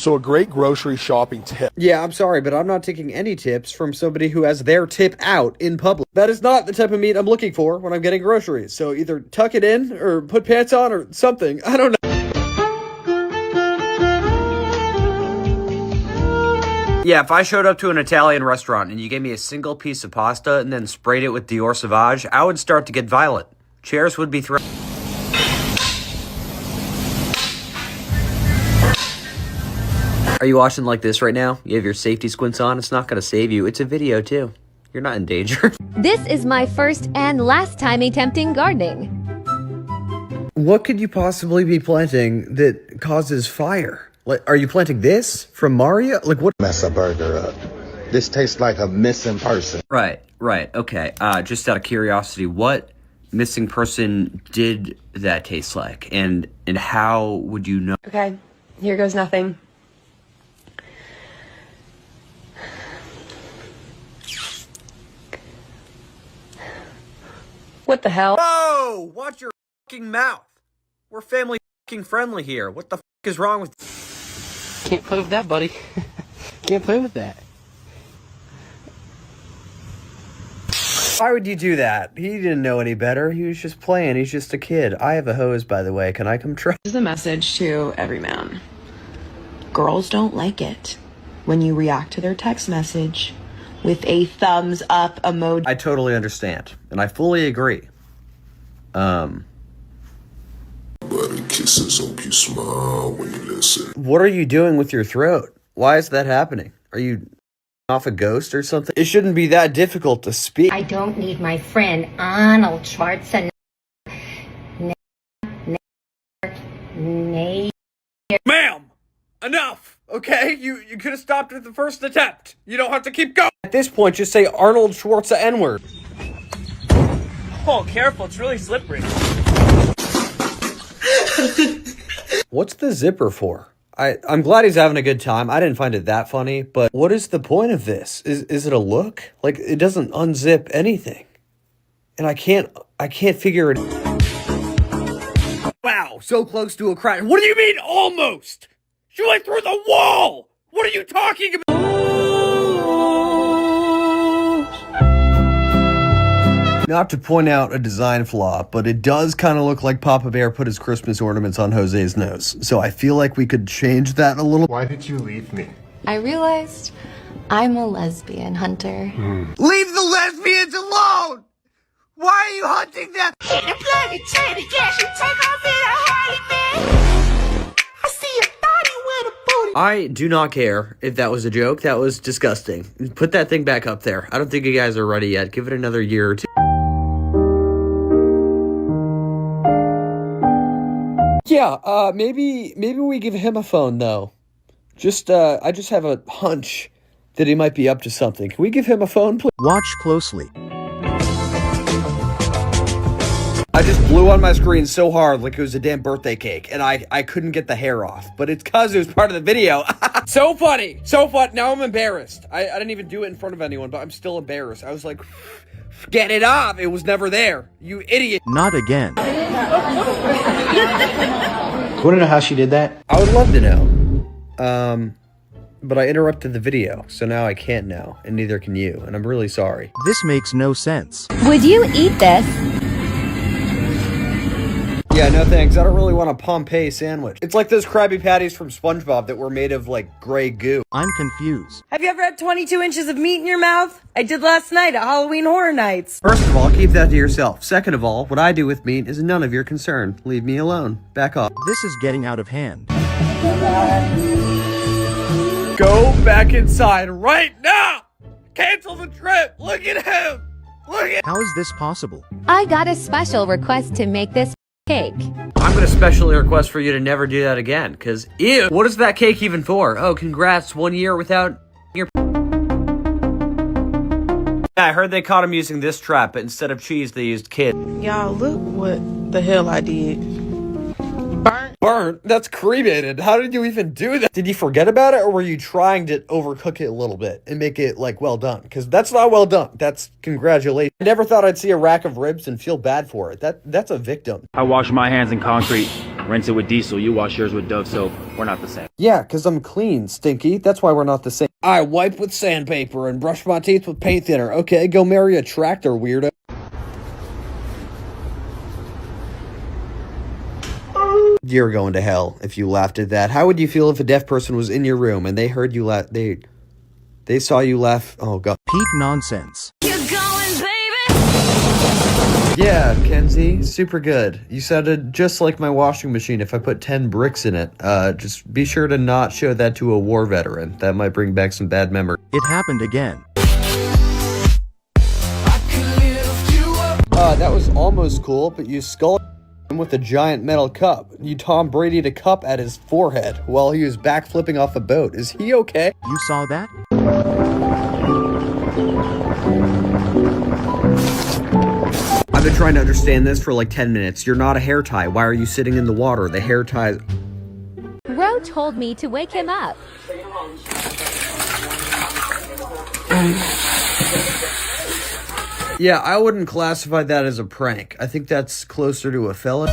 So a great grocery shopping tip. Yeah, I'm sorry, but I'm not taking any tips from somebody who has their tip out in public. That is not the type of meat I'm looking for when I'm getting groceries. So either tuck it in or put pants on or something. I don't know. Yeah, if I showed up to an Italian restaurant and you gave me a single piece of pasta and then sprayed it with Dior Sauvage, I would start to get violent. Chairs would be thrown. Are you watching like this right now? You have your safety squints on? It's not going to save you. It's a video, too. You're not in danger. This is my first and last time attempting gardening. What could you possibly be planting that causes fire? Like, are you planting this from Mario? Like, what? Mess a burger up. This tastes like a missing person. Right, okay. Just out of curiosity, what missing person did that taste like? And how would you know? Okay, here goes nothing. What the hell? Whoa! Watch your fucking mouth. We're family fucking friendly here. What the fuck is wrong with... Can't play with that, buddy. Can't play with that. Why would you do that? He didn't know any better. He was just playing. He's just a kid. I have a hose, by the way. Can I come try? This is a message to every man. Girls don't like it when you react to their text message with a thumbs up emoji. I totally understand, and I fully agree. Buddy kisses, hope you smile when you listen. What are you doing with your throat? Why is that happening? Are you off a ghost or something? It shouldn't be that difficult to speak. I don't need my friend Arnold Schwarzenegger. Ma'am! Enough! Okay? You could have stopped at the first attempt. You don't have to keep going. At this point, just say Arnold Schwarzenegger N-word. Oh, careful, it's really slippery. What's the zipper for? I'm glad he's having a good time. I didn't find it that funny, but what is the point of this? Is it a look? Like, it doesn't unzip anything. And I can't figure it. Wow, so close to a crash. What do you mean, almost? She went through the wall! What are you talking about? Not to point out a design flaw, but it does kind of look like Papa Bear put his Christmas ornaments on Jose's nose. So I feel like we could change that a little. Why did you leave me? I realized I'm a lesbian, Hunter. Leave the lesbians alone! Why are you hunting them? I do not care if that was a joke. That was disgusting. Put that thing back up there. I don't think you guys are ready yet. Give it another year or two. Yeah, maybe we give him a phone, though. I just have a hunch that he might be up to something. Can we give him a phone, please? Watch closely. I just blew on my screen so hard like it was a damn birthday cake, and I couldn't get the hair off. But it's because it was part of the video. So funny. So fun. Now I'm embarrassed. I didn't even do it in front of anyone, but I'm still embarrassed. I was like, get it off. It was never there. You idiot. Not again. Want to know how she did that? I would love to know. But I interrupted the video, so now I can't know, and neither can you, and I'm really sorry. This makes no sense. Would you eat this? Yeah, no thanks. I don't really want a Pompeii sandwich. It's like those Krabby Patties from SpongeBob that were made of, like, gray goo. I'm confused. Have you ever had 22 inches of meat in your mouth? I did last night at Halloween Horror Nights. First of all, keep that to yourself. Second of all, what I do with meat is none of your concern. Leave me alone. Back off. This is getting out of hand. Go back inside right now! Cancel the trip! Look at him! Look at— How is this possible? I got a special request to make this cake. I'm gonna specially request for you to never do that again, cause ew! What is that cake even for? Oh, congrats, 1 year without your— Yeah, I heard they caught him using this trap, but instead of cheese, they used kid. Y'all, look what the hell I did. Burnt? That's cremated. How did you even do that? Did you forget about it, or were you trying to overcook it a little bit and make it, like, well done? Because that's not well done. That's congratulations. I never thought I'd see a rack of ribs and feel bad for it. That's a victim. I wash my hands in concrete. rinse it with diesel. You wash yours with Dove soap. We're not the same. Yeah, because I'm clean, Stinky. That's why we're not the same. I wipe with sandpaper and brush my teeth with paint thinner. Okay, go marry a tractor, weirdo. You're going to hell if you laughed at that. How would you feel if a deaf person was in your room and they heard you laugh? They saw you laugh. Oh, God. Peak nonsense. Yeah, Kenzie, super good. You sounded just like my washing machine if I put 10 bricks in it. Just be sure to not show that to a war veteran. That might bring back some bad memories. It happened again. That was almost cool, but you skulled him with a giant metal cup. You Tom Brady'd a cup at his forehead while he was backflipping off a boat. Is he okay? You saw that? I've been trying to understand this for like 10 minutes. You're not a hair tie. Why are you sitting in the water? The hair ties... Bro told me to wake him up. Yeah, I wouldn't classify that as a prank. I think that's closer to a felony.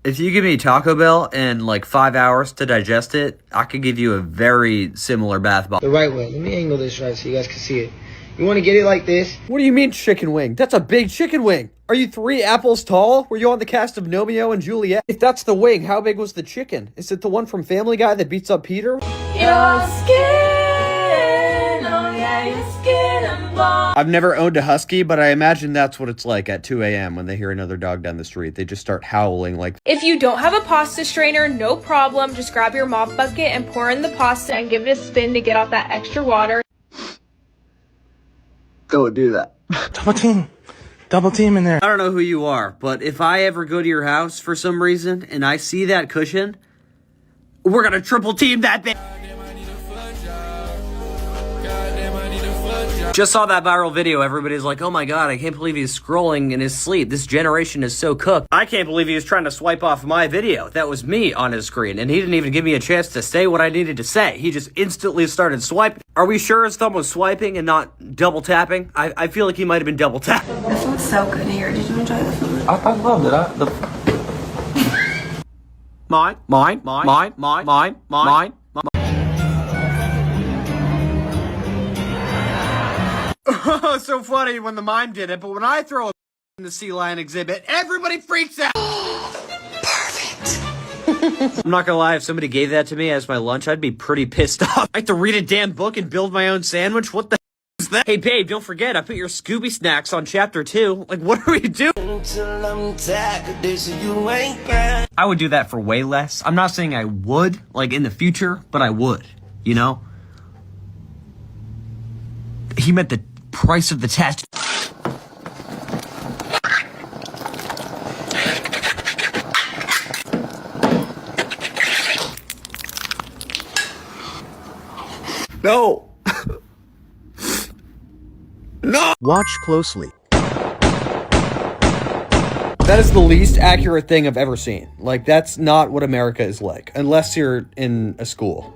If you give me Taco Bell and like 5 hours to digest it, I could give you a very similar bath bomb. The right way. Let me angle this right so you guys can see it. You want to get it like this? What do you mean chicken wing? That's a big chicken wing. Are you 3 apples tall? Were you on the cast of Romeo and Juliet? If that's the wing, how big was the chicken? Is it the one from Family Guy that beats up Peter? Your skin, oh yeah, your skin and bone. I've never owned a husky, but I imagine that's what it's like at 2 a.m. when they hear another dog down the street. They just start howling like... If you don't have a pasta strainer, no problem. Just grab your mop bucket and pour in the pasta and give it a spin to get out that extra water. Don't do that. Double team in there. I don't know who you are, but if I ever go to your house for some reason and I see that cushion, we're gonna triple team that bitch. Just saw that viral video. Everybody's like, oh my God, I can't believe he's scrolling in his sleep. This generation is so cooked. I can't believe he was trying to swipe off my video. That was me on his screen, and he didn't even give me a chance to say what I needed to say. He just instantly started swiping. Are we sure his thumb was swiping and not double tapping? I feel like he might have been double tapping. The food's so good here. Did you enjoy the food? I loved it. Mine. Oh, so funny when the mime did it, but when I throw a in the sea lion exhibit, everybody freaks out. Perfect. I'm not gonna lie, if somebody gave that to me as my lunch, I'd be pretty pissed off. I have to read a damn book and build my own sandwich? What the is that? Hey babe, don't forget, I put your Scooby snacks on chapter 2. Like, what are we doing? I would do that for way less. I'm not saying I would, like in the future, but I would, you know? He meant the price of the test. No. No. Watch closely. That is the least accurate thing I've ever seen. Like, that's not what America is like. Unless you're in a school.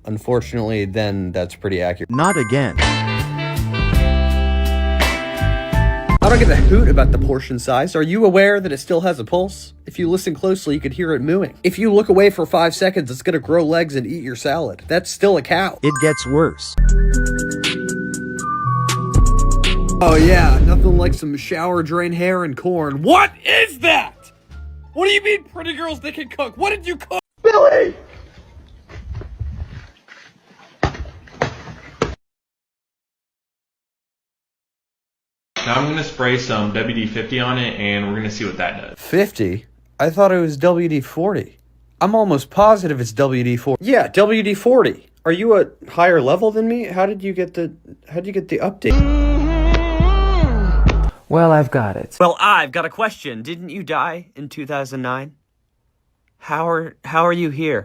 Unfortunately, then that's pretty accurate. Not again. I don't give a hoot about the portion size. Are you aware that it still has a pulse? If you listen closely, you could hear it mooing. If you look away for 5 seconds, it's gonna grow legs and eat your salad. That's still a cow. It gets worse. Oh yeah, nothing like some shower drain hair and corn. What is that? What do you mean pretty girls that can cook? What did you cook? Billy! Now I'm going to spray some WD-50 on it, and we're going to see what that does. 50? I thought it was WD-40. I'm almost positive it's WD-40. Yeah, WD-40. Are you a higher level than me? How did you get the update? Well, I've got it. Well, I've got a question. Didn't you die in 2009? How are you here?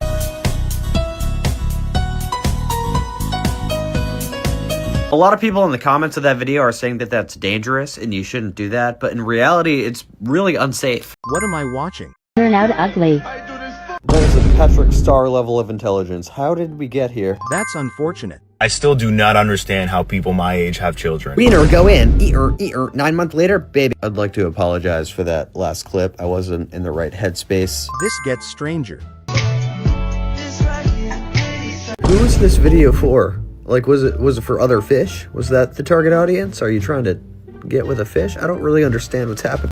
A lot of people in the comments of that video are saying that that's dangerous and you shouldn't do that, but in reality, it's really unsafe. What am I watching? Turn out ugly. That is a Patrick Star level of intelligence. How did we get here? That's unfortunate. I still do not understand how people my age have children. Wiener, go in. Eat her. 9 months later, baby. I'd like to apologize for that last clip. I wasn't in the right headspace. This gets stranger. Who was this video for? Like, was it for other fish? Was that the target audience? Are you trying to get with a fish? I don't really understand what's happening.